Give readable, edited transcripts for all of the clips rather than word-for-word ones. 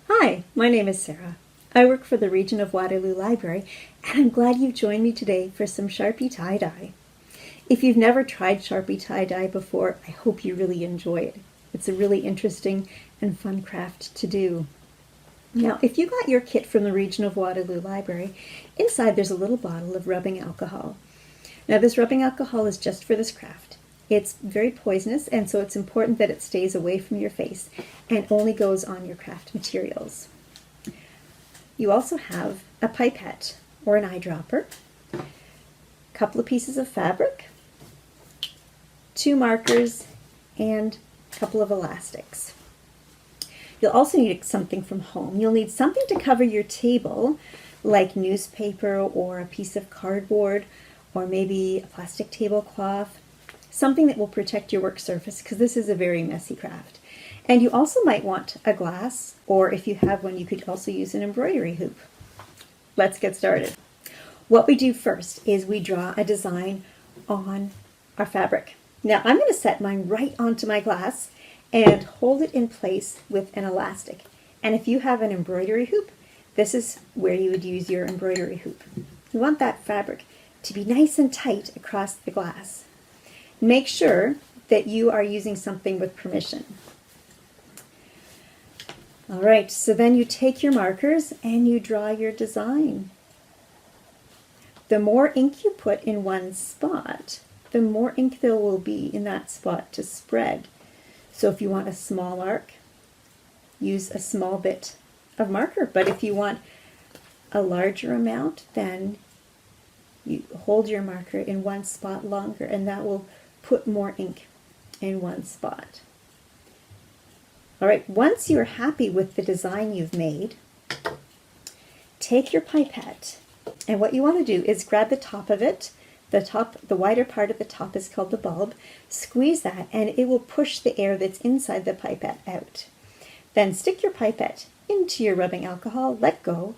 Hi, my name is Sarah. I work for the Region of Waterloo Library, and I'm glad you've joined me today for some Sharpie tie-dye. If you've never tried Sharpie tie-dye before, I hope you really enjoy it. It's a really interesting and fun craft to do. Now, if you got your kit from the Region of Waterloo Library, inside there's a little bottle of rubbing alcohol. Now, this rubbing alcohol is just for this craft. It's very poisonous, and so it's important that it stays away from your face and only goes on your craft materials. You also have a pipette or an eyedropper, a couple of pieces of fabric, 2 markers, and a couple of elastics. You'll also need something from home. You'll need something to cover your table, like newspaper or a piece of cardboard, or maybe a plastic tablecloth, something that will protect your work surface, because this is a very messy craft. And you also might want a glass, or if you have one, you could also use an embroidery hoop. Let's get started. What we do first is we draw a design on our fabric. Now I'm going to set mine right onto my glass and hold it in place with an elastic. And if you have an embroidery hoop, this is where you would use your embroidery hoop. You want that fabric to be nice and tight across the glass. Make sure that you are using something with permission. All right, so then you take your markers and you draw your design. The more ink you put in one spot, the more ink there will be in that spot to spread. So if you want a small arc, use a small bit of marker. But if you want a larger amount, then you hold your marker in one spot longer, and that will put more ink in one spot. All right, once you're happy with the design you've made, take your pipette, and what you want to do is grab the top of it. The wider part of the top is called the bulb. Squeeze that, and it will push the air that's inside the pipette out. Then stick your pipette into your rubbing alcohol, let go,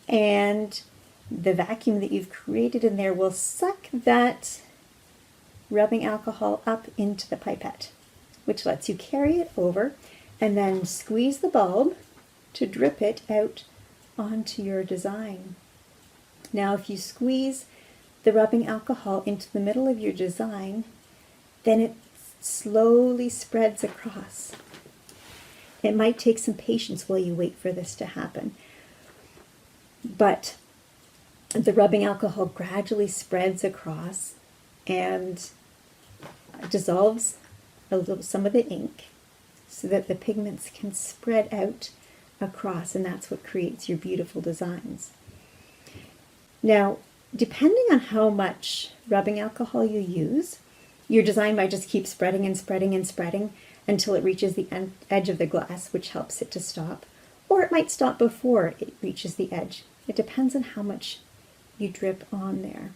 and the vacuum that you've created in there will suck that rubbing alcohol up into the pipette, which lets you carry it over and then squeeze the bulb to drip it out onto your design. Now, if you squeeze the rubbing alcohol into the middle of your design, then it slowly spreads across. It might take some patience while you wait for this to happen, but the rubbing alcohol gradually spreads across and dissolves some of the ink so that the pigments can spread out across, and that's what creates your beautiful designs. Now, depending on how much rubbing alcohol you use, your design might just keep spreading and spreading and spreading until it reaches the edge of the glass, which helps it to stop, or it might stop before it reaches the edge. It depends on how much you drip on there.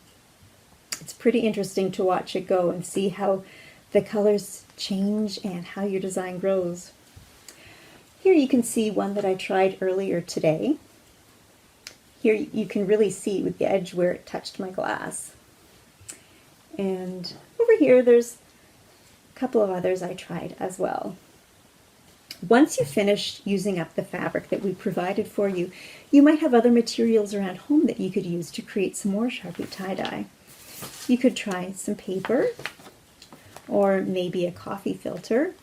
It's pretty interesting to watch it go and see how the colors change and how your design grows. Here you can see one that I tried earlier today. Here you can really see with the edge where it touched my glass. And over here there's a couple of others I tried as well. Once you finish using up the fabric that we provided for you, you might have other materials around home that you could use to create some more Sharpie tie-dye. You could try some paper or maybe a coffee filter.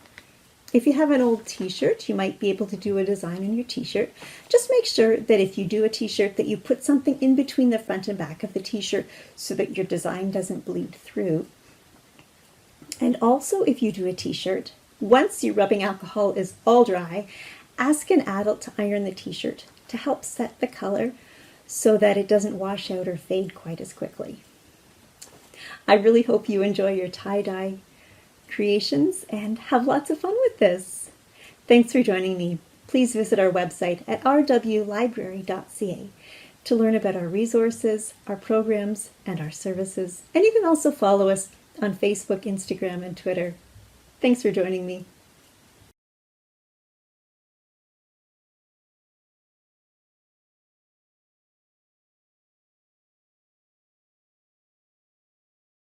If you have an old t-shirt, you might be able to do a design on your t-shirt. Just make sure that if you do a t-shirt that you put something in between the front and back of the t-shirt so that your design doesn't bleed through. And also, if you do a t-shirt, once your rubbing alcohol is all dry, ask an adult to iron the t-shirt to help set the color so that it doesn't wash out or fade quite as quickly. I really hope you enjoy your tie-dye creations and have lots of fun with this. Thanks for joining me. Please visit our website at rwlibrary.ca to learn about our resources, our programs, and our services. And you can also follow us on Facebook, Instagram, and Twitter. Thanks for joining me.